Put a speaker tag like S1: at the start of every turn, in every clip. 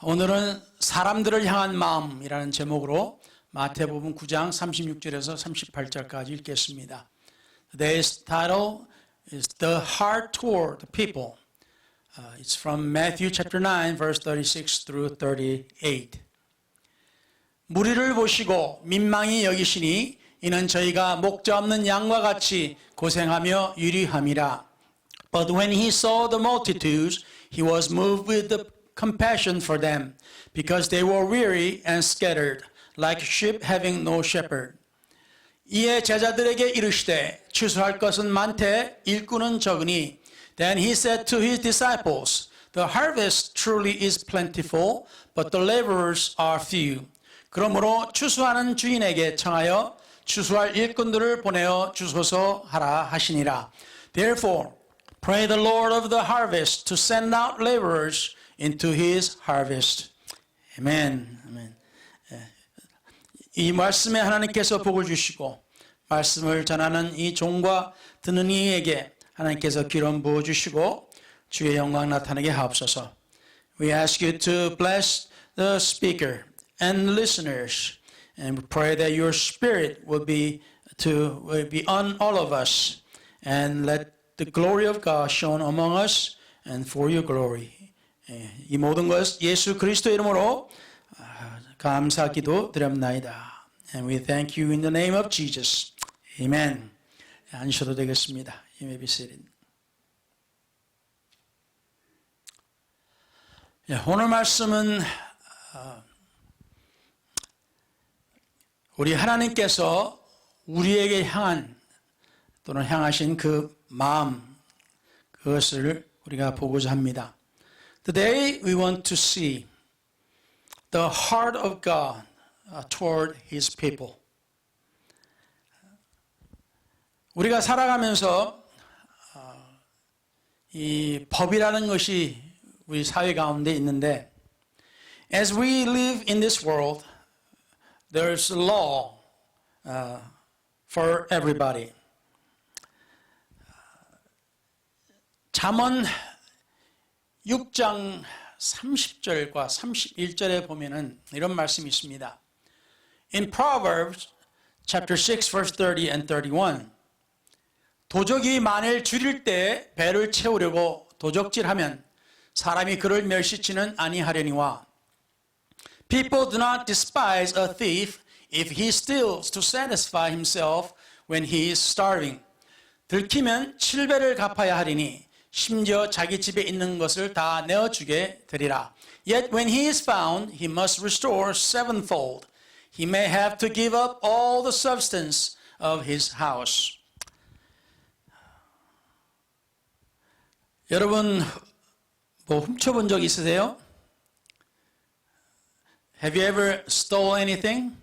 S1: 오늘은 사람들을 향한 마음이라는 제목으로 마태복음 9장 36절에서 38절까지 읽겠습니다. Today's title is The Heart Toward the People. It's from Matthew chapter 9 verse 36 through 38. 무리를 보시고 민망히 여기시니 이는 저희가 목자 없는 양과 같이 고생하며 유리함이라. But when he saw the multitudes, he was moved with the compassion for them, because they were weary and scattered, like sheep having no shepherd. 이에 제자들에게 이르시되 추수할 것은 많되 일꾼은 적으니. Then he said to his disciples, The harvest truly is plentiful, but the laborers are few. 그러므로 추수하는 주인에게 청하여 추수할 일꾼들을 보내어 주소서 하라 하시니라. Therefore, pray the Lord of the harvest to send out laborers into his harvest. 아멘. 아멘. 이 말씀에 하나님께서 복을 주시고 말씀을 전하는 이 종과 듣는 이에게 하나님께서 기름 부어 주시고 주의 영광 나타나게 하옵소서. We ask you to bless the speaker and listeners, and we pray that your spirit will be on all of us, and let the glory of God shone among us, and for your glory. 이 모든 것 예수 그리스도의 이름으로 감사 기도 드립나이다. And we thank you in the name of Jesus. Amen. 앉으셔도 되겠습니다. You may be seated. 오늘 말씀은 우리 하나님께서 우리에게 향한 또는 향하신 그 마음, 그것을 우리가 보고자 합니다. Today we want to see the heart of God toward His people. 우리가 살아가면서 이 법이라는 것이 우리 사회 가운데 있는데, as we live in this world, there's a law for everybody. 잠언 6장 30절과 31절에 보면은 이런 말씀이 있습니다. In Proverbs chapter 6 verse 30 and 31. 도적이 만일 줄일 때 배를 채우려고 도적질하면 사람이 그를 멸시치는 아니하려니와. People do not despise a thief if he steals to satisfy himself when he is starving. 들키면 7배를 갚아야 하리니 심지어 자기 집에 있는 것을 다 내어주게 되리라. Yet when he is found, he must restore sevenfold. He may have to give up all the substance of his house. 여러분, 뭐 훔쳐본 적 있으세요? Have you ever stole anything?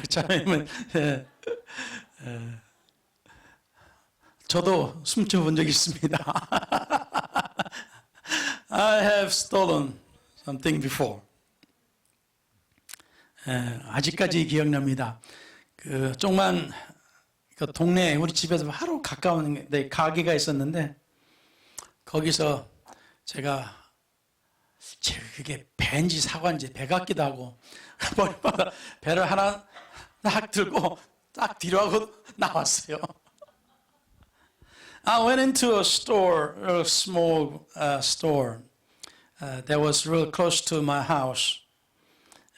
S1: 참으면 저도 훔쳐본 적 있습니다. I have stolen something before. 아직까지 기억납니다. 그 조그만 그 동네에 우리 집에서 바로 가까운 데 가게가 있었는데, 거기서 제가 그게 배인지 사과인지 배 같기도 하고 머리마다 배를 하나 딱 들고 딱 뒤로 하고 나왔어요. I went into a store, a small store that was real close to my house.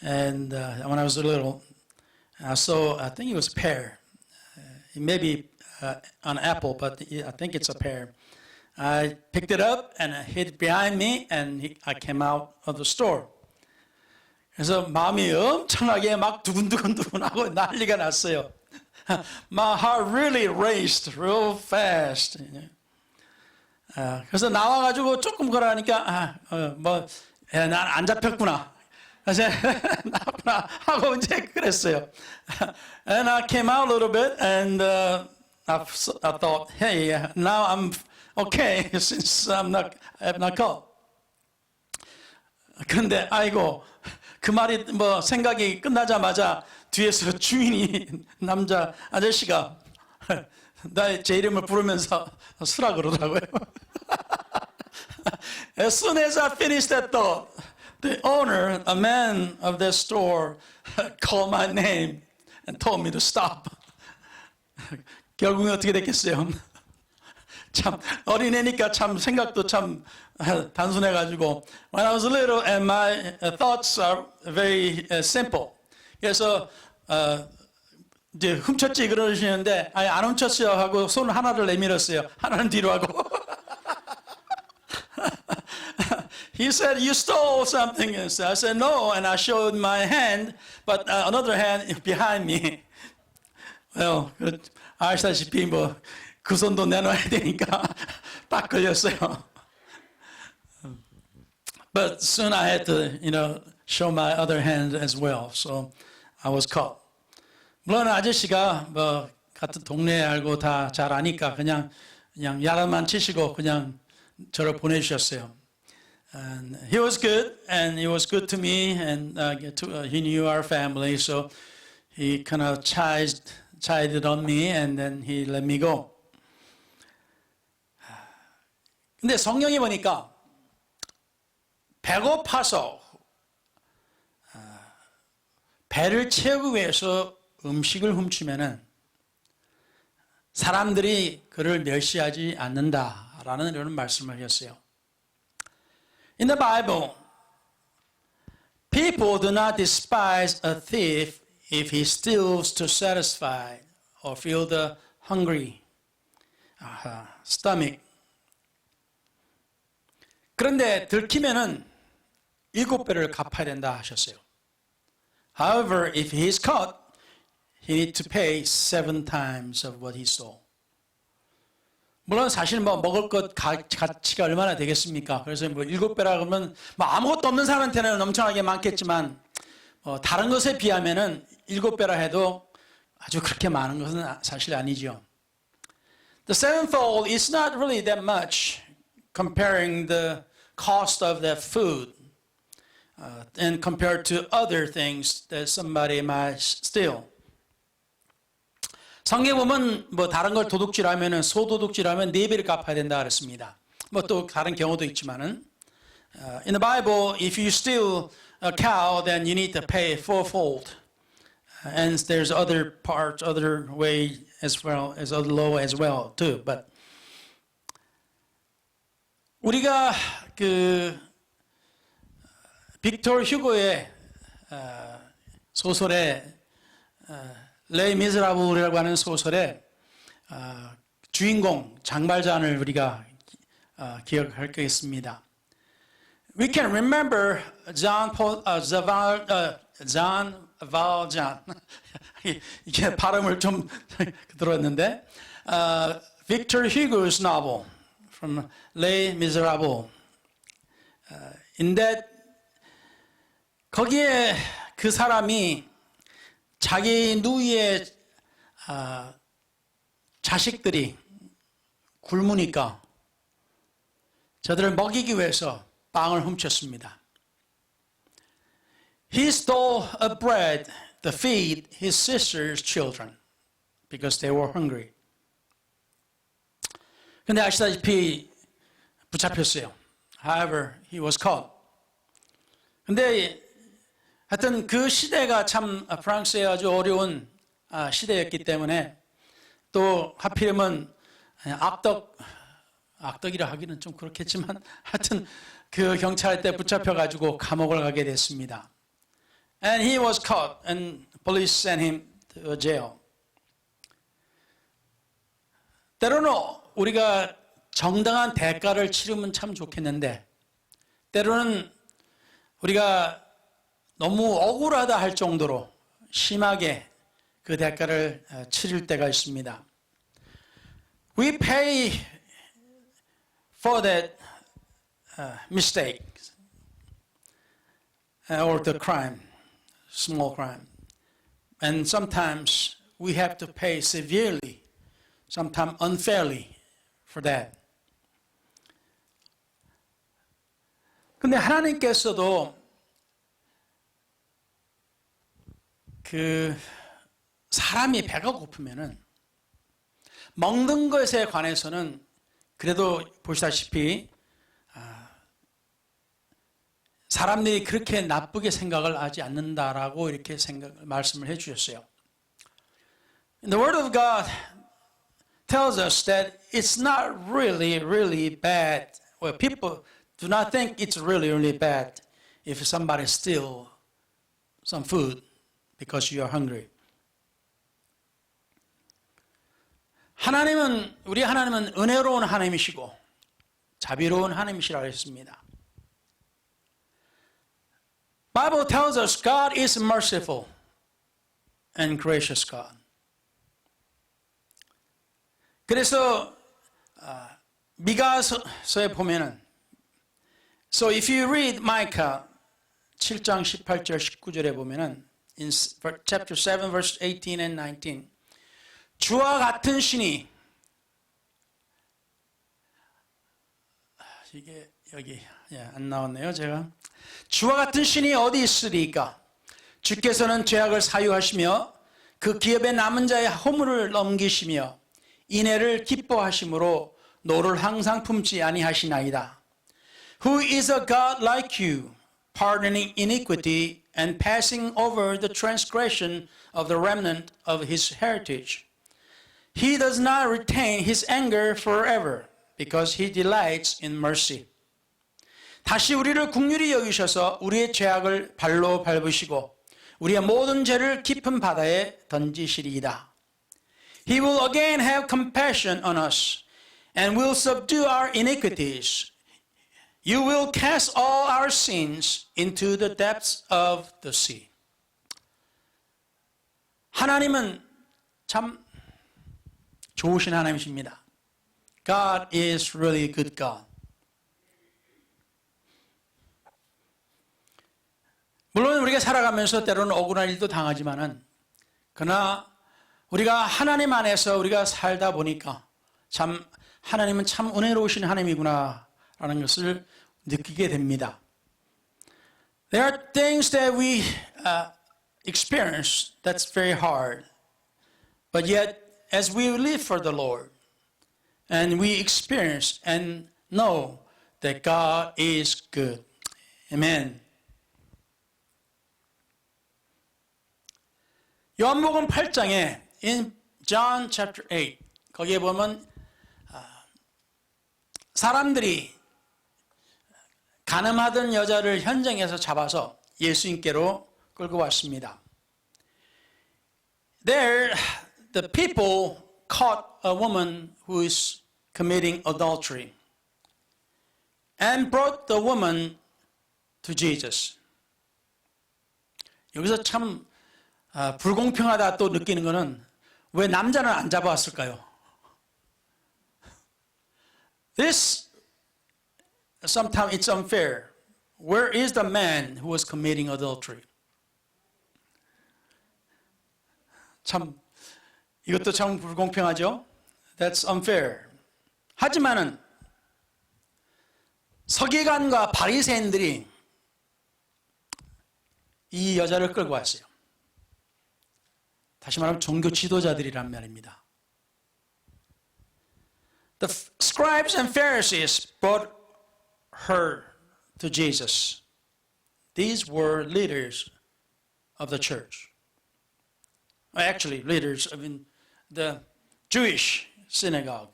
S1: And when I was little, I saw, I think it was a pear. It may be an apple, but I think it's a pear. I picked it up and I hid it behind me, and I came out of the store. 그래서 마음이 엄청나게 막 두근두근하고 난리가 났어요. My heart really raced real fast. 그래서 나와가지고 조금 걸어가니까 난 안 잡혔구나. 그래서 나구나 하고 이제 그랬어요. And I came out a little bit, and I thought, hey, now I'm okay since I have not caught. 그런데 아이고, 그 말이 생각이 끝나자마자 뒤에서 주인이 남자 아저씨가 제 이름을 부르면서 쓰라 그러더라고요. As soon as I finished that thought, the owner, a man of that store, called my name and told me to stop. 결국은 어떻게 됐겠어요? 참 어린애니까 참 생각도 참 단순해가지고 when I was little and my thoughts are very simple. 그래서 이제 훔쳤지 그러시는데 아니 안 훔쳤어요 하고 손 하나를 내밀었어요. 하나는 뒤로 하고. He said, you stole something. I said, no, and I showed my hand, but another hand behind me. Well, 아시다시피 뭐 그 손도 내놔야 되니까 딱 걸렸어요. But soon I had to, show my other hand as well. So I was caught. 물론 아저씨가 뭐 같은 동네 알고 다 잘 아니까 그냥 야단만 치시고 그냥 저를 보내주셨어요. And he was good, and he was good to me, and he knew our family, so he kind of chided on me, and then he let me go. 근데 성경에 보니까 배고파서 배를 채우기 위해서 음식을 훔치면은 사람들이 그를 멸시하지 않는다라는 이런 말씀을 하셨어요. In the Bible, people do not despise a thief if he steals to satisfy or feel the hungry stomach. 그런데 들키면은 7배를 갚아야 된다 하셨어요. However, if he is caught, he needs to pay 7 times of what he stole. 물론 사실 뭐 먹을 것 가치가 얼마나 되겠습니까? 그래서 뭐 7배라 그러면 뭐 아무것도 없는 사람한테는 엄청나게 많겠지만 다른 것에 비하면은 7배라 해도 아주 그렇게 많은 것은 사실 아니죠. The sevenfold is not really that much comparing the cost of that food and compared to other things that somebody might steal. 성경에 보면 뭐 다른 걸 도둑질하면은 소도둑질하면 4배를 갚아야 된다 그랬습니다. 뭐 또 다른 경우도 있지만은 in the Bible, if you steal a cow, then you need to pay fourfold. And there's other parts, other way as well as other law as well too. But 우리가 그 빅토르 휴고의 소설에 레이 미즈라블이라고 하는 소설의 주인공 장발잔을 우리가 기억할 거겠습니다. We can remember John Valjean. 이게 발음을 좀 들었는데 Victor Hugo's novel from Les Miserables. In that 거기에 그 사람이 자기 누이의 자식들이 굶으니까 저들을 먹이기 위해서 빵을 훔쳤습니다. He stole a bread to feed his sister's children because they were hungry. 근데 아시다시피 붙잡혔어요. However, he was caught. 근데 하여튼 그 시대가 참 프랑스의 아주 어려운 시대였기 때문에 또 하필이면 악덕이라 하기는 좀 그렇겠지만 하여튼 그 경찰대 붙잡혀가지고 감옥을 가게 됐습니다. And he was caught and police sent him to jail. 때로는 우리가 정당한 대가를 치르면 참 좋겠는데 때로는 우리가 너무 억울하다 할 정도로 심하게 그 대가를 치를 때가 있습니다. We pay for that mistake or the crime, small crime. And sometimes we have to pay severely, sometimes unfairly for that. 근데 하나님께서도 그 사람이 배가 고프면은 먹는 것에 관해서는 그래도 보시다시피 사람들이 그렇게 나쁘게 생각을 하지 않는다라고 이렇게 말씀을 해 주셨어요. The Word of God tells us that it's not really bad. Well, people do not think it's really bad if somebody steals some food because you are hungry. 우리 하나님은 은혜로운 하나님이시고 자비로운 하나님이시라고 했습니다. Bible tells us God is merciful and gracious God. 그래서 미가서에 보면은 So if you read Micah 7장 18절 19절에 보면은 in chapter 7 verse 18 and 19 주와 같은 신이 이게 여기 안 나왔네요. 제가 주와 같은 신이 어디 있으리까? 주께서는 죄악을 사유하시며 그 기업에 남은 자의 허물을 넘기시며 인애를 기뻐하심으로 노를 항상 품지 아니하시나이다. Who is a God like you, pardoning iniquity and passing over the transgression of the remnant of his heritage? He does not retain his anger forever, because he delights in mercy. 다시 우리를 긍휼히 여기셔서 우리의 죄악을 발로 밟으시고 우리의 모든 죄를 깊은 바다에 던지시리이다. He will again have compassion on us and will subdue our iniquities. You will cast all our sins into the depths of the sea. 하나님은 참 좋으신 하나님이십니다. God is really good God. 물론 우리가 살아가면서 때로는 억울한 일도 당하지만은 그러나 우리가 하나님 안에서 우리가 살다 보니까 참 하나님은 참 은혜로우신 하나님이구나라는 것을 느끼게 됩니다. There are things that we experience that's very hard. But yet as we live for the Lord and we experience and know that God is good. Amen. 요한복음 8장에 in John chapter 8 거기에 보면 사람들이 간음하던 여자를 현장에서 잡아서 예수님께로 끌고 왔습니다. There the people caught a woman who is committing adultery and brought the woman to Jesus. 여기서 참 불공평하다 또 느끼는 것은 왜 남자는 안 잡아왔을까요? This sometimes it's unfair. Where is the man who was committing adultery? 참 이것도 참 불공평하죠? That's unfair. 하지만은 서기관과 바리새인들이 이 여자를 끌고 왔어요. 다시 말하면 종교 지도자들이란 말입니다. The scribes and Pharisees brought her to Jesus. These were leaders of the church. Actually, leaders of the Jewish synagogue.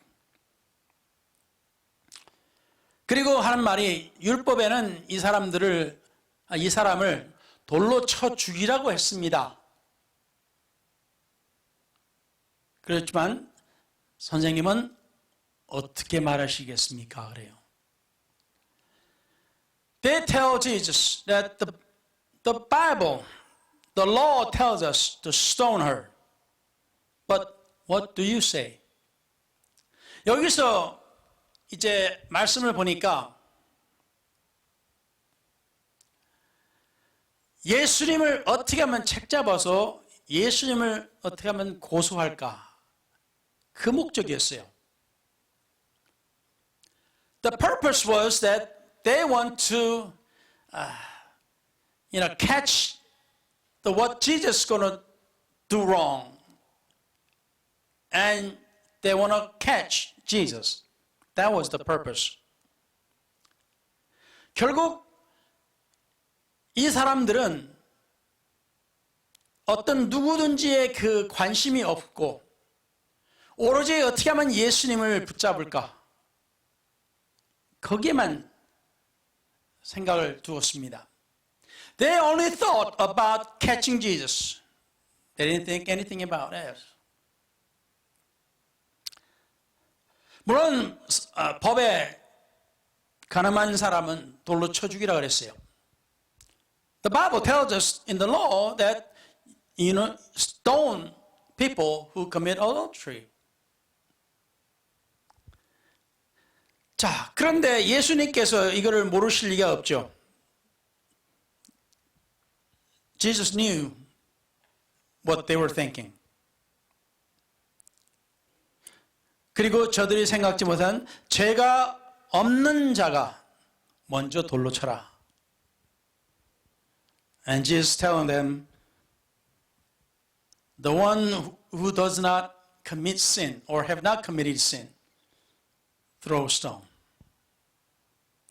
S1: 그리고 하는 말이 율법에는 이 사람을 돌로 쳐 죽이라고 했습니다. 그렇지만 선생님은 어떻게 말하시겠습니까? 그래요. They tell Jesus that the Bible, the law tells us to stone her. But what do you say? 여기서 이제 말씀을 보니까 예수님을 어떻게 하면 책잡아서 예수님을 어떻게 하면 고소할까? 그 목적이었어요. The purpose was that they want to, catch what Jesus is going to do wrong, and they want to catch Jesus. That was the purpose. 결국 이 사람들은 어떤 누구든지의 그 관심이 없고 오로지 어떻게 하면 예수님을 붙잡을까? 거기에만 생각을 두었습니다. They only thought about catching Jesus. They didn't think anything about us. 물론 법에 가늠한 사람은 돌로 쳐 죽이라 그랬어요. The Bible tells us in the law that stone people who commit adultery. 자, 그런데 예수님께서 이거를 모르실 리가 없죠. Jesus knew what they were thinking. 그리고 저들이 생각지 못한 죄가 없는 자가 먼저 돌로 쳐라. And Jesus telling them, the one who does not commit sin or have not committed sin, throw a stone.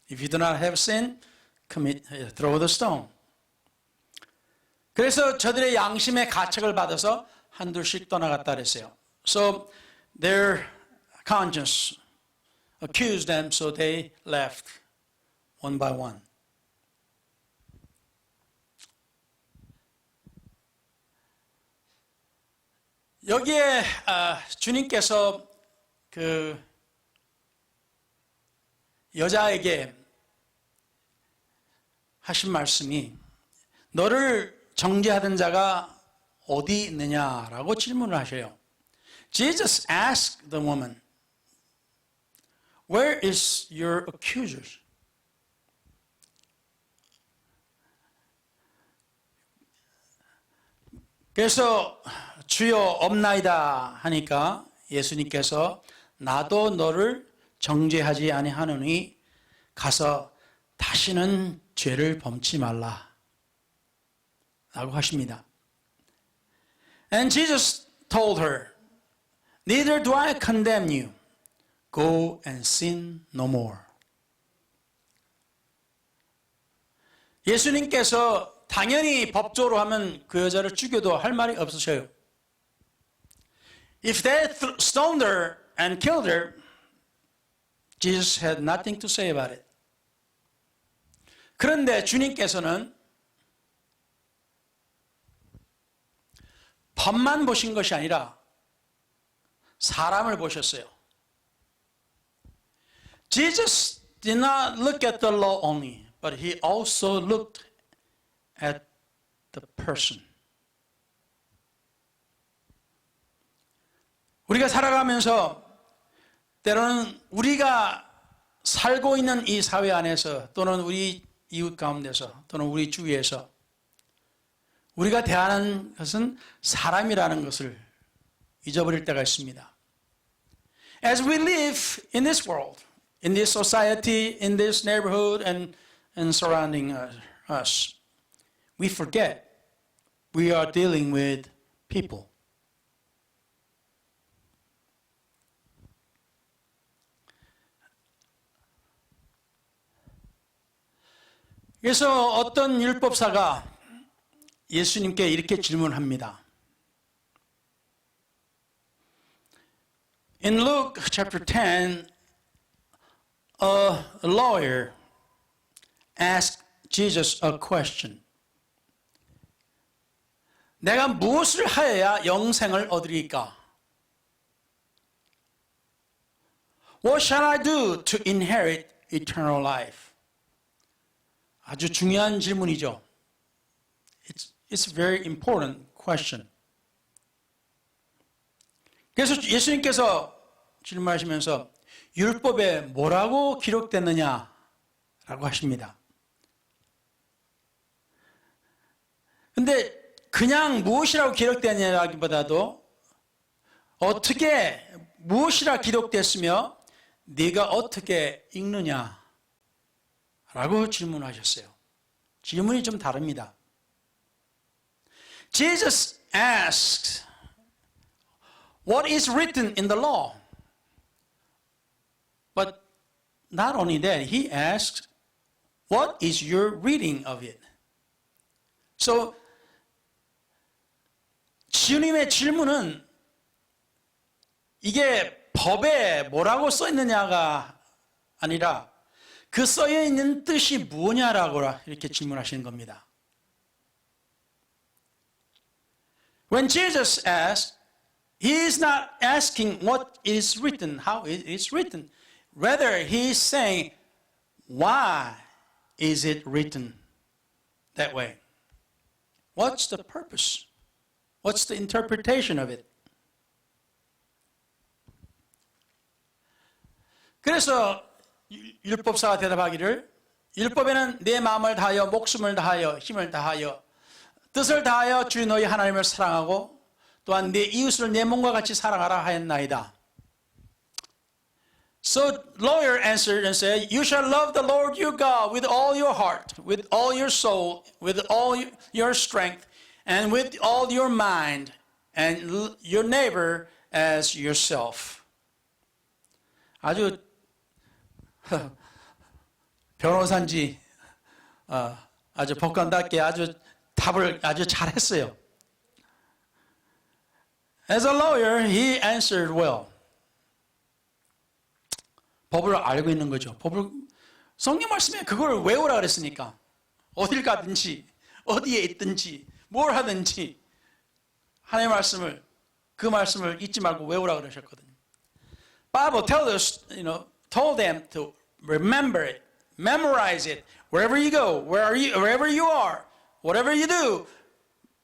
S1: If you do not have sin, throw the stone. 그래서 저들의 양심의 가책을 받아서 한둘씩 떠나갔다 그랬어요. So their conscience accused them, so they left one by one. 여기에 주님께서 그 여자에게 하신 말씀이 너를 정죄하던 자가 어디 있느냐라고 질문을 하셔요. Jesus asked the woman, Where is your accuser? 그래서 주여 없나이다 하니까 예수님께서 나도 너를 정죄하지 아니하노니 가서 다시는 죄를 범치 말라 라고 하십니다. And Jesus told her, Neither do I condemn you. Go and sin no more. 예수님께서 당연히 법적으로 하면 그 여자를 죽여도 할 말이 없으셔요. If they stoned her and killed her, Jesus had nothing to say about it. 그런데 주님께서는 법만 보신 것이 아니라 사람을 보셨어요. Jesus did not look at the law only, but he also looked at the person. 우리가 살아가면서 때로는 우리가 살고 있는 이 사회 안에서 또는 우리 이웃 가운데서 또는 우리 주위에서 우리가 대하는 것은 사람이라는 것을 잊어버릴 때가 있습니다. As we live in this world, in this society, in this neighborhood and surrounding us, we forget we are dealing with people. 그래서 어떤 율법사가 예수님께 이렇게 질문합니다. In Luke chapter 10, a lawyer asked Jesus a question. 내가 무엇을 하여야 영생을 얻으리까? What shall I do to inherit eternal life? 아주 중요한 질문이죠. It's a very important question. 그래서 예수님께서 질문하시면서 율법에 뭐라고 기록됐느냐라고 하십니다. 근데 그냥 무엇이라고 기록됐냐라기보다도 어떻게 무엇이라 기록됐으며 네가 어떻게 읽느냐라고 질문하셨어요. 질문이 좀 다릅니다. Jesus asks, What is written in the law? But not only that, he asks, What is your reading of it? So 주님의 질문은 이게 법에 뭐라고 써 있느냐가 아니라 그 써여 있는 뜻이 뭐냐라고 이렇게 질문하시는 겁니다. When Jesus asks, he is not asking what is written, how it is written. Rather, he is saying, why is it written that way? What's the purpose? What's the interpretation of it? 그래서 율법사가 대답하기를 율법에는 내 마음을 다하여 목숨을 다하여 힘을 다하여 뜻을 다하여 주 너희 하나님을 사랑하고 또한 내 이웃을 내 몸과 같이 사랑하라 하였나이다. So lawyer answered and said, You shall love the Lord your God with all your heart, with all your soul, with all your strength, and with all your mind, and your neighbor as yourself. 아주 변호사인지 아주 법관답게 아주 답을 아주 잘했어요. As a lawyer, he answered well. 법을 알고 있는 거죠. 성경 말씀에 그걸 외우라 그랬으니까 어딜 가든지 어디에 있든지 뭘 하든지 하나님의 말씀을 그 말씀을 잊지 말고 외우라 그러셨거든요. Bible told them to remember it, memorize it, wherever you go, wherever you are, whatever you do,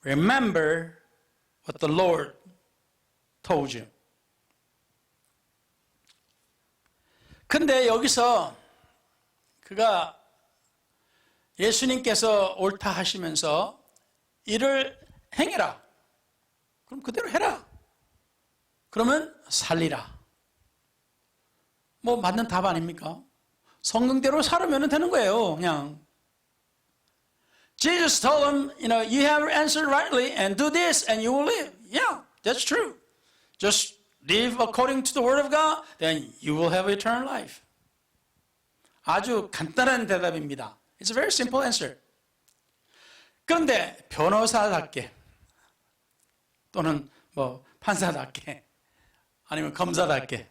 S1: remember what the Lord told you. 근데 여기서 그가 예수님께서 옳다 하시면서 이를 행해라. 그럼 그대로 해라. 그러면 살리라. 뭐 맞는 답 아닙니까? 성경대로 살으면 되는 거예요. 그냥. Jesus told him, you have answered rightly and do this and you will live. Yeah, that's true. Just live according to the word of God, then you will have eternal life. 아주 간단한 대답입니다. It's a very simple answer. 그런데 변호사답게 또는 판사답게 아니면 검사답게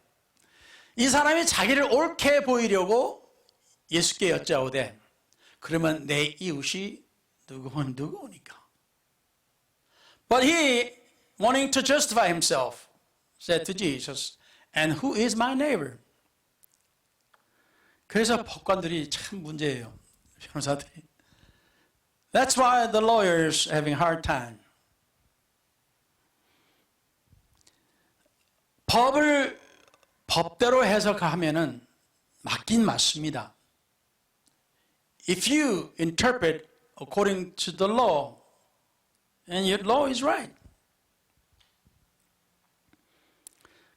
S1: 이 사람이 자기를 옳게 보이려고 예수께 여짜오되 그러면 내 이웃이 누구니까? But he, wanting to justify himself, said to Jesus, and who is my neighbor? 그래서 법관들이 참 문제예요. 변호사들이. That's why the lawyers are having a hard time. 법을 법대로 해석하면은 맞긴 맞습니다. If you interpret according to the law, and your law is right.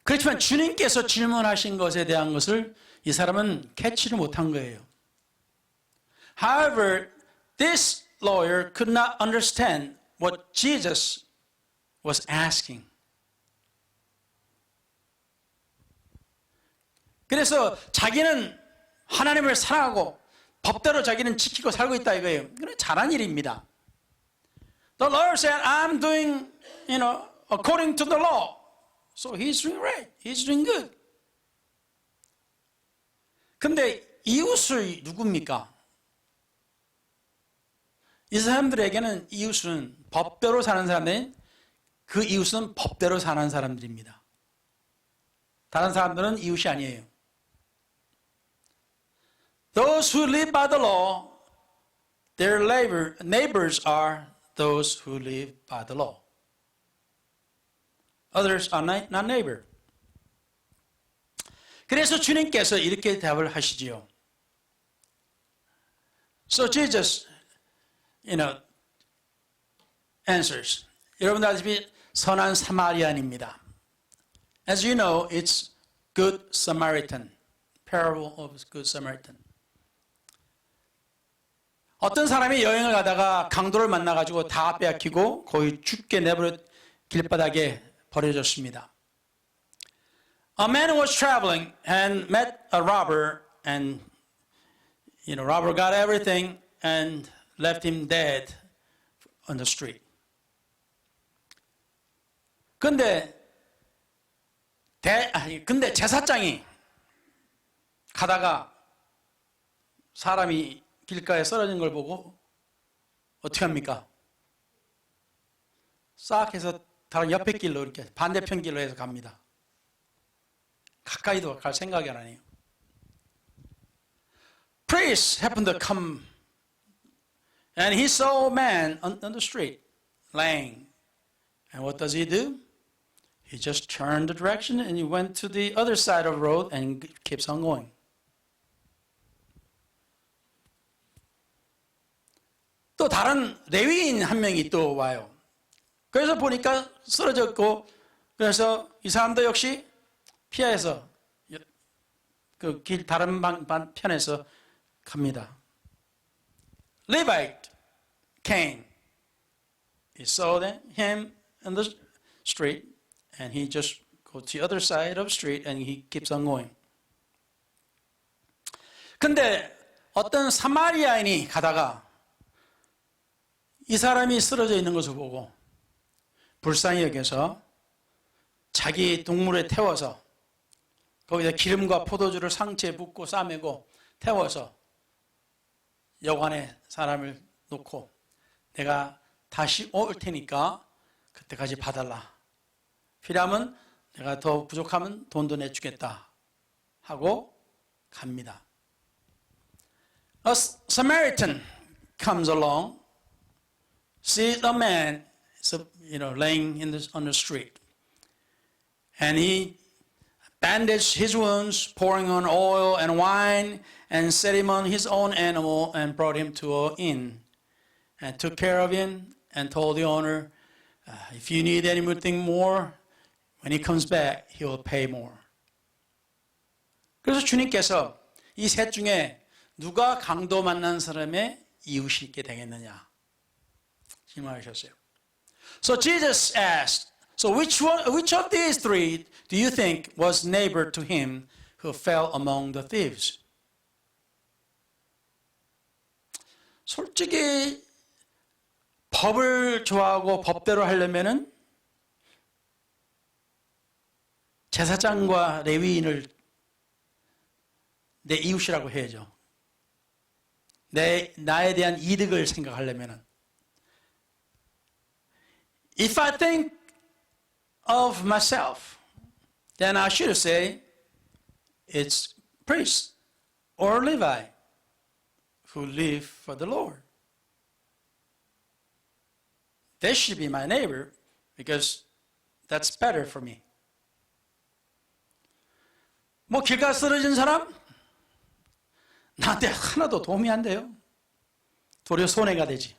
S1: 그렇지만 주님께서 질문하신 것에 대한 것을 이 사람은 캐치를 못한 거예요. However, this lawyer could not understand what Jesus was asking. 그래서 자기는 하나님을 사랑하고 법대로 자기는 지키고 살고 있다 이거예요. 그건 잘한 일입니다. The lawyer said, I'm doing, according to the law. So he's doing right. He's doing good. 근데 이웃이 누굽니까? 이 사람들에게는 이웃은 법대로 사는 사람들, 그 이웃은 법대로 사는 사람들입니다. 다른 사람들은 이웃이 아니에요. Those who live by the law, their neighbors are those who live by the law. Others are not neighbor. 그래서 주님께서 이렇게 답을 하시지요. So Jesus, answers. 여러분들 아시다시피 선한 사마리안입니다. As you know, it's Good Samaritan. Parable of Good Samaritan. 어떤 사람이 여행을 가다가 강도를 만나가지고 다 빼앗기고 거의 죽게 내버려 길바닥에 버려졌습니다. A man was traveling and met a robber, and robber got everything and left him dead on the street. 근데 제사장이 가다가 사람이 길가에 쓰러진 걸 보고 어떻게 합니까? 싹 해서 다른 옆에 길로 이렇게 반대편 길로 해서 갑니다. 가까이도 갈 생각이 안 해요. Priest happened to come and he saw a man on the street laying. And what does he do? He just turned the direction and he went to the other side of the road and keeps on going. 또 다른 레위인 한 명이 또 와요. 그래서 보니까 쓰러졌고, 그래서 이 사람도 역시 피해서 그 길 다른 편에서 갑니다. Levite came. He saw him in the street and he just go to the other side of the street and he keeps on going. 근데 어떤 사마리아인이 가다가 이 사람이 쓰러져 있는 것을 보고 불쌍히 여겨서 자기 동물에 태워서 거기다 기름과 포도주를 상체에 붓고 싸매고 태워서 여관에 사람을 놓고 내가 다시 올 테니까 그때까지 봐달라. 필요하면 내가 더 부족하면 돈도 내주겠다 하고 갑니다. A Samaritan comes along, sees a man, laying on the street, and he bandaged his wounds, pouring on oil and wine, and set him on his own animal and brought him to an inn, and took care of him, and told the owner, if you need anything more, when he comes back, he will pay more. 그래서 주님께서 이 셋 중에 누가 강도 만난 사람의 이웃이 있게 되겠느냐 질문하셨어요. So Jesus asked, so which of these three do you think was neighbor to him who fell among the thieves? 솔직히 법을 좋아하고 법대로 하려면은 제사장과 레위인을 내 이웃이라고 해야죠. 나에 대한 이득을 생각하려면은. If I think of myself, then I should say it's priest or Levi who live for the Lord. They should be my neighbor because that's better for me. 뭐 길가 쓰러진 사람? 나한테 하나도 도움이 안 돼요. 도리어 손해가 되지.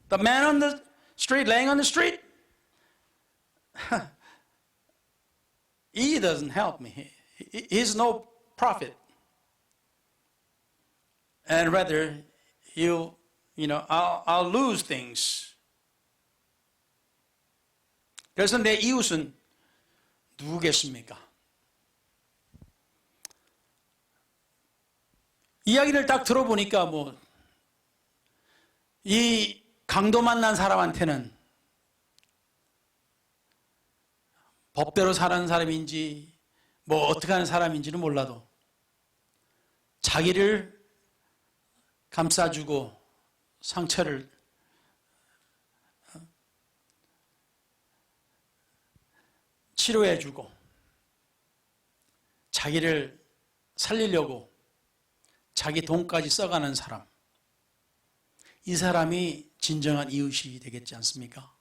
S1: The man on the street, laying on the street, he doesn't help me. He's no prophet. And rather, I'll lose things. 그래서 내 이웃은 누구겠습니까? 이야기를 딱 들어보니까 이 강도 만난 사람한테는 법대로 사는 사람인지 어떻게 하는 사람인지는 몰라도 자기를 감싸주고 상처를 치료해주고 자기를 살리려고 자기 돈까지 써가는 사람, 이 사람이 진정한 이웃이 되겠지 않습니까?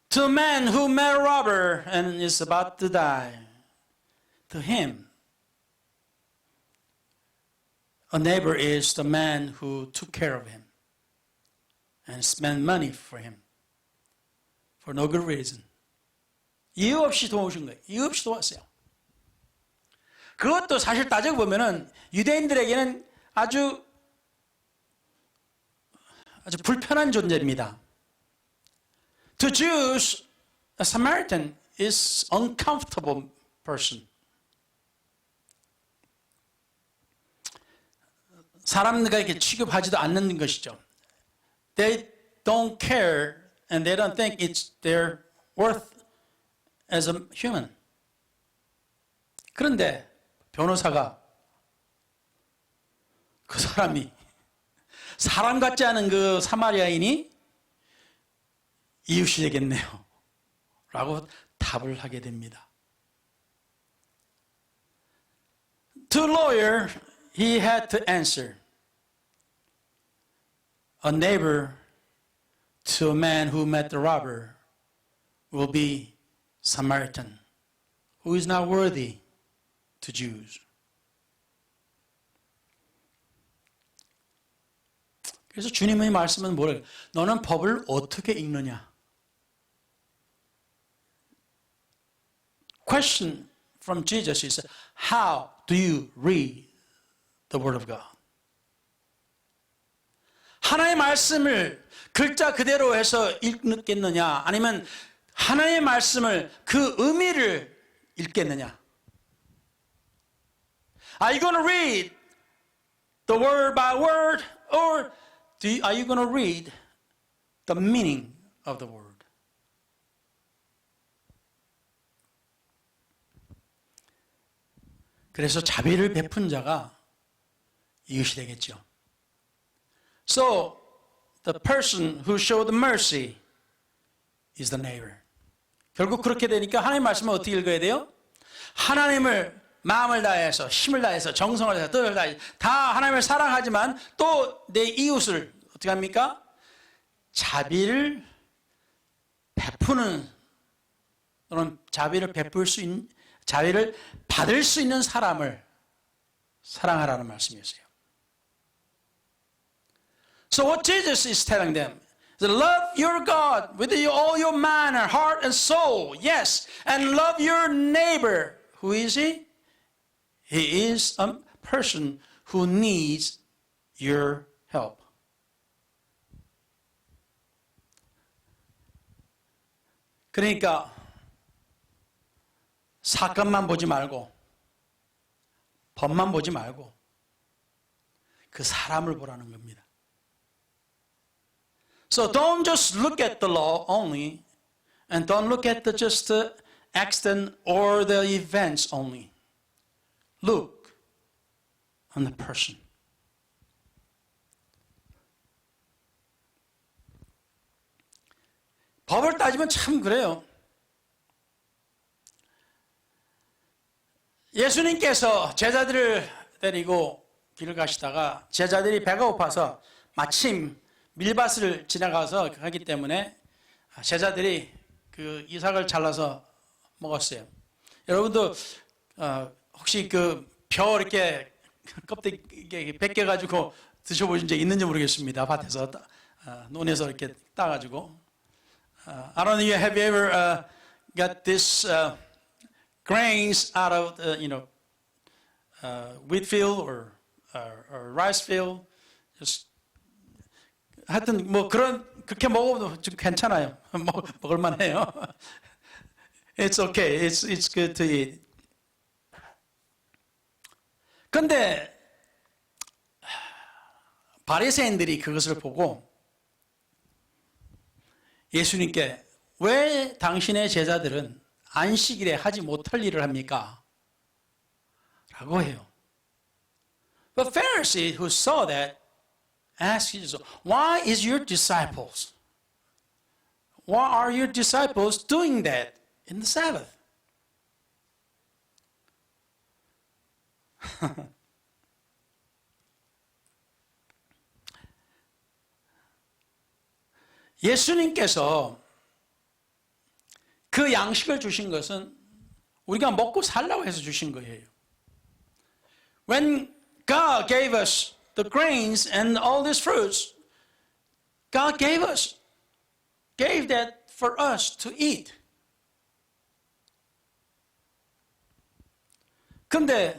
S1: To a man who met a robber and is about to die, to him, a neighbor is the man who took care of him and spent money for him for no good reason. 이유 없이 도와준 거예요. 이유 없이 도왔어요. 그것도 사실 따지고 보면은 유대인들에게는 아주 불편한 존재입니다. To Jews, a Samaritan is uncomfortable person. 사람들에게 취급하지도 않는 것이죠. they don't care and they don't think it's their worth as a human. 그런데 변호사가 그 사람이 사람 같지 않은 그 사마리아인이 이웃이 되겠네요 라고 답을 하게 됩니다. To lawyer, he had to answer. A neighbor to a man who met the robber will be Samaritan, who is not worthy to Jews. 그래서 주님의 말씀은 뭐래요? 너는 법을 어떻게 읽느냐? Question from Jesus is, how do you read the Word of God? 하나님의 말씀을 글자 그대로 해서 읽겠느냐? 아니면 하나님의 말씀을 그 의미를 읽겠느냐? Are you going to read the word by word, or are you going to read the meaning of the word? 그래서 자비를 베푼 자가 이웃이 되겠죠. So, the person who showed mercy is the neighbor. 결국 그렇게 되니까 하나님 말씀을 어떻게 읽어야 돼요? 하나님을 마음을 다해서, 힘을 다해서, 정성을 다해서, 뜻을 다해서 다 하나님을 사랑하지만 또 내 이웃을 어떻게 합니까? 자비를 베푸는 또는 자비를 베풀 수 있는, 자비를 받을 수 있는 사람을 사랑하라는 말씀이었어요. So what Jesus is telling them is love your God with all your mind and heart and soul, yes, and love your neighbor. Who is he? He is a person who needs your help. 그러니까 사건만 보지 말고 법만 보지 말고 그 사람을 보라는 겁니다. So don't just look at the law only, and don't look at just the accident or the events only. Look on the person. 법을 따지면 참 그래요. 예수님께서 제자들을 데리고 길을 가시다가 제자들이 배가 고파서 마침 밀밭을 지나가서 하기 때문에 제자들이 그 이삭을 잘라서 먹었어요. 여러분도 혹시 그 벼 이렇게 껍데기 벗겨가지고 드셔보신 적 있는지 모르겠습니다. 밭에서 논에서 이렇게 따가지고. I don't know, have you ever got this grains out of wheat field or rice field? Just 하여튼 뭐 그렇게 먹어도 좀 괜찮아요. 먹을만해요. It's okay. It's good to eat. 근데 바리새인들이 그것을 보고 예수님께 왜 당신의 제자들은 안식일에 하지 못할 일을 합니까? 라고 해요. But Pharisees who saw that asked Jesus, why is your disciples? Why are your disciples doing that in the Sabbath? 예수님께서 그 양식을 주신 것은 우리가 먹고 살라고 해서 주신 거예요. When God gave us the grains and all these fruits, God gave that for us to eat. 근데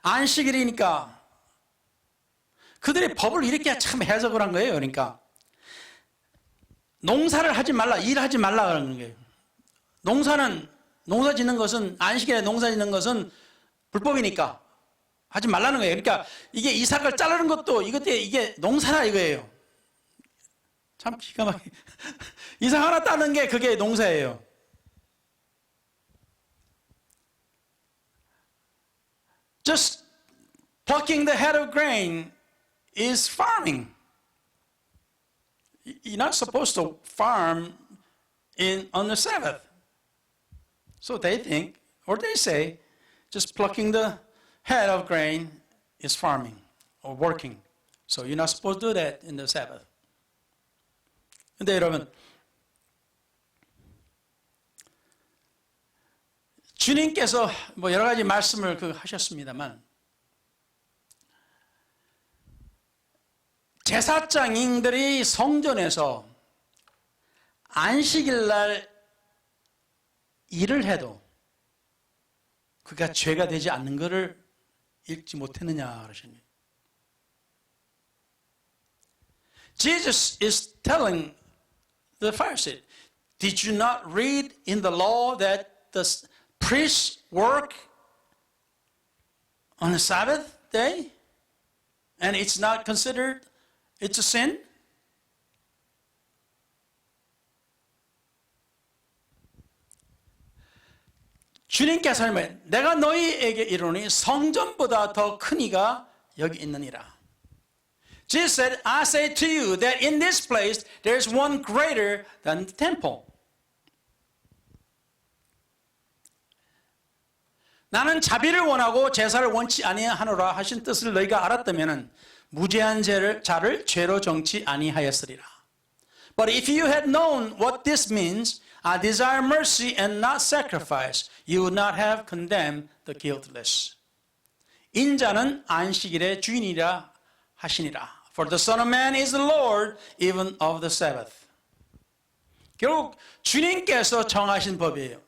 S1: 안식일이니까 그들의 법을 이렇게 참 해석을 한 거예요. 그러니까 농사를 하지 말라, 일하지 말라 그러는 거예요. 농사 짓는 것은, 안식일에 농사 짓는 것은 불법이니까 하지 말라는 거예요. 그러니까 이게 이삭을 자르는 것도 이게 농사라 이거예요. 참 기가 막히게. 이삭 하나 따는 게 그게 농사예요. Just plucking the head of grain is farming. You're not supposed to farm on the Sabbath. So they think, or they say, just plucking the head of grain is farming or working. So you're not supposed to do that in the Sabbath. 근데 여러분, 주님께서 뭐 여러 가지 말씀을 하셨습니다만, 제사장인들이 성전에서 안식일 날 일을 해도 그가 죄가 되지 않는 것을 읽지 못했느냐 그러시니. Jesus is telling the Pharisees, did you not read in the law that the priests work on the Sabbath day and it's not considered, it's a sin? 주님께서 내가 너희에게 이르노니 성전보다 더 큰 이가 여기 있느니라. Jesus said, I say to you that in this place there is one greater than the temple. 나는 자비를 원하고 제사를 원치 아니하노라 하신 뜻을 너희가 알았다면 무죄한 자를 죄로 정치 아니하였으리라. But if you had known what this means, I desire mercy and not sacrifice, you would not have condemned the guiltless. 인자는 안식일의 주인이라 하시니라. For the Son of Man is the Lord even of the Sabbath. 결국 주님께서 정하신 법이에요.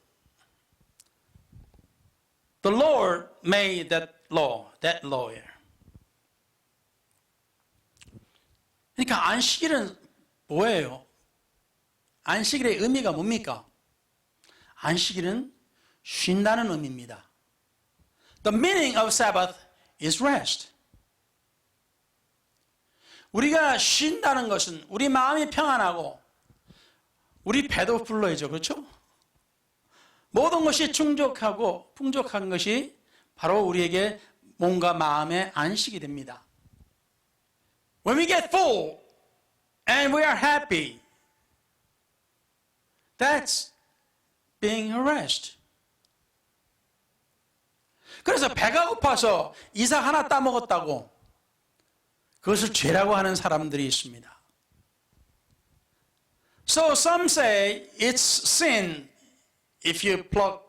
S1: The Lord made that law. 그러니까 안식일은 뭐예요? 안식일의 의미가 뭡니까? 안식일은 쉰다는 의미입니다. The meaning of Sabbath is rest. 우리가 쉰다는 것은 우리 마음이 평안하고 우리 배도 불러야죠. 그렇죠? 모든 것이 충족하고 풍족한 것이 바로 우리에게 몸과 마음의 안식이 됩니다. When we get full and we are happy, that's being rest. 그래서 배가 고파서 이삭 하나 따먹었다고 그것을 죄라고 하는 사람들이 있습니다. So some say it's sin if you pluck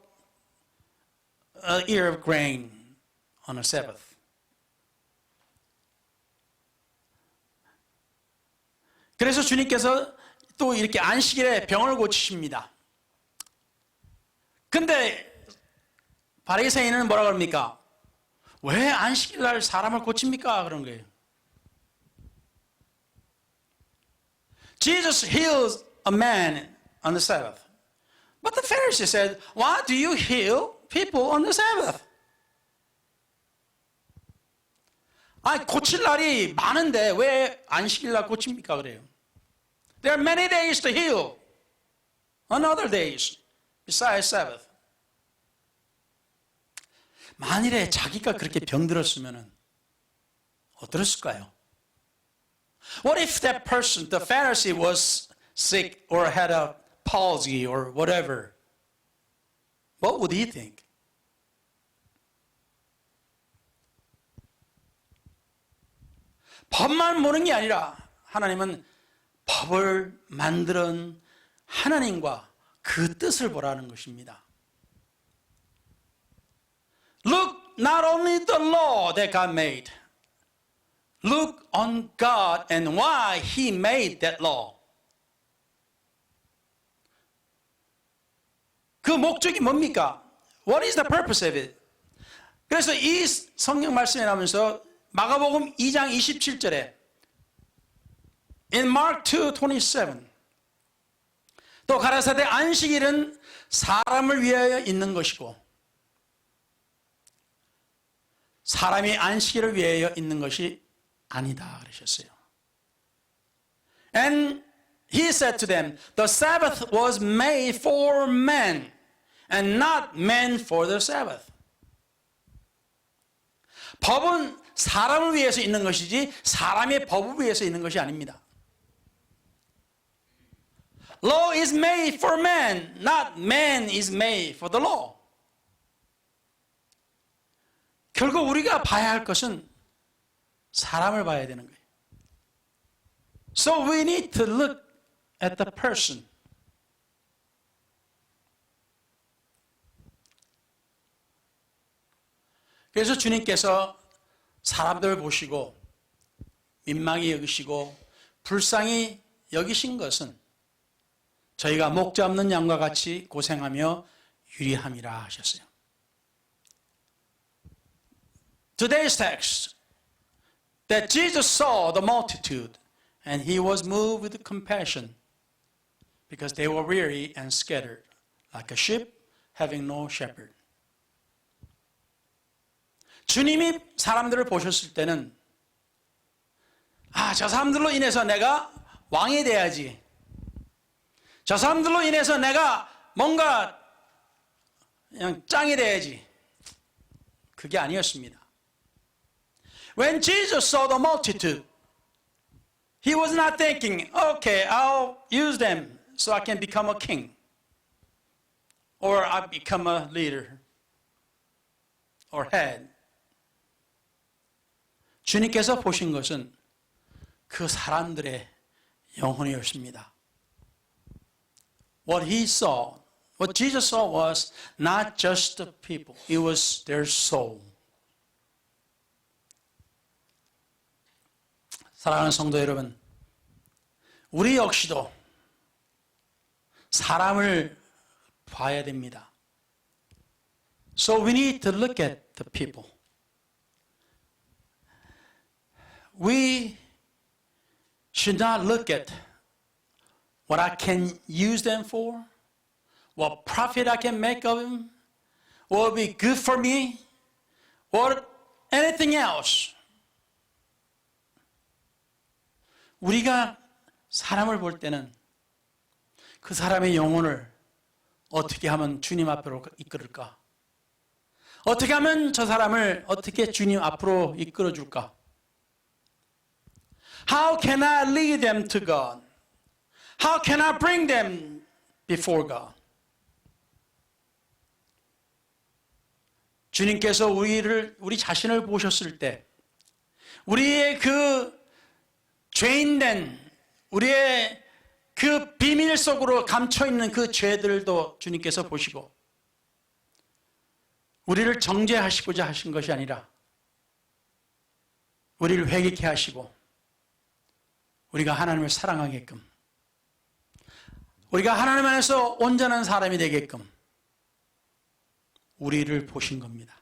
S1: an ear of grain on a Sabbath. 그래서 주님께서 또 이렇게 안식일에 병을 고치십니다. 근데 바리새인은 뭐라 그럽니까? 왜 안식일 날 사람을 고칩니까? 그런 거예요. Jesus heals a man on the Sabbath. But the Pharisees said, why do you heal people on the Sabbath? 아니, 고칠 날이 많은데 왜 안식일 날 고칩니까? 그래요. There are many days to heal on other days besides Sabbath. 만일에 자기가 그렇게 병들었으면 어떨었을까요? What if that person, the Pharisee, was sick or had a palsy or whatever? What would he think? 법만 보는 게 아니라 하나님은 법을 만드는 하나님과 그 뜻을 보라는 것입니다. Look not only the law that God made. Look on God and why He made that law. 그 목적이 뭡니까? What is the purpose of it? 그래서 이 성경 말씀에 나오면서 마가복음 2장 27절에 In Mark 2:27 또 가라사대 안식일은 사람을 위하여 있는 것이고 사람이 안식일을 위하여 있는 것이 아니다 그러셨어요. And He said to them, the Sabbath was made for men, and not men for the Sabbath. 법은 사람을 위해서 있는 것이지 사람의 법을 위해서 있는 것이 아닙니다. Law is made for man, not man is made for the law. 결국 우리가 봐야 할 것은 사람을 봐야 되는 거예요. So we need to look at the person. 그래서 주님께서 사람들을 보시고 민망히 여기시고 불쌍히 여기신 것은 저희가 목자 없는 양과 같이 고생하며 유리함이라 하셨어요. Today's text, that Jesus saw the multitude and he was moved with compassion because they were weary and scattered like a sheep having no shepherd. 주님이 사람들을 보셨을 때는 저 사람들로 인해서 내가 왕이 돼야지. 저 사람들로 인해서 내가 뭔가 그냥 짱이 돼야지. 그게 아니었습니다. When Jesus saw the multitude, he was not thinking, okay, I'll use them so I can become a king. Or I become a leader. Or head. 주님께서 보신 것은 그 사람들의 영혼이었습니다. What Jesus saw was not just the people, it was their soul. 사랑하는 성도 여러분, 우리 역시도 사람을 봐야 됩니다. So we need to look at the people. We should not look at what I can use them for, what profit I can make of them, what will be good for me, or anything else. 우리가 사람을 볼 때는 그 사람의 영혼을 어떻게 하면 주님 앞으로 이끌을까? 어떻게 하면 저 사람을 어떻게 주님 앞으로 이끌어 줄까? How can I lead them to God? How can I bring them before God? 주님께서 우리 자신을 보셨을 때 우리의 그 죄인된 우리의 그 비밀 속으로 감춰있는 그 죄들도 주님께서 보시고 우리를 정죄하시고자 하신 것이 아니라 우리를 회개케 하시고 우리가 하나님을 사랑하게끔 우리가 하나님 안에서 온전한 사람이 되게끔 우리를 보신 겁니다.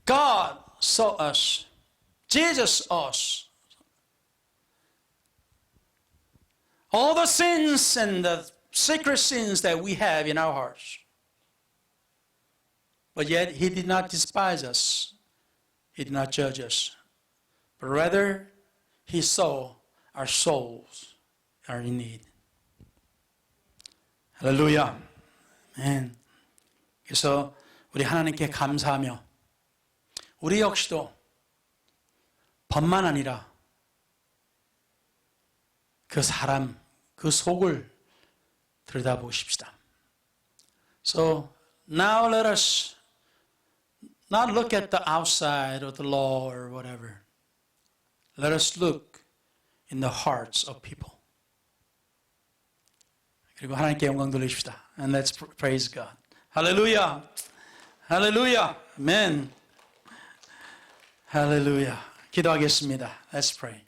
S1: God saw us. Jesus saw us. All the sins and the secret sins that we have in our hearts. But yet He did not despise us. He did not judge us. But rather, He saw our souls are in need. 할렐루야. 아멘. 그래서 우리 하나님께 감사하며 우리 역시도 법만 아니라 그 사람, 그 속을 들여다보십시다. So now let us not look at the outside of the law or whatever. Let us look in the hearts of people. 그리고 하나님께 영광 돌리십시다. And let's praise God. 할렐루야. 할렐루야. 아멘. 할렐루야. 기도하겠습니다. Let's pray.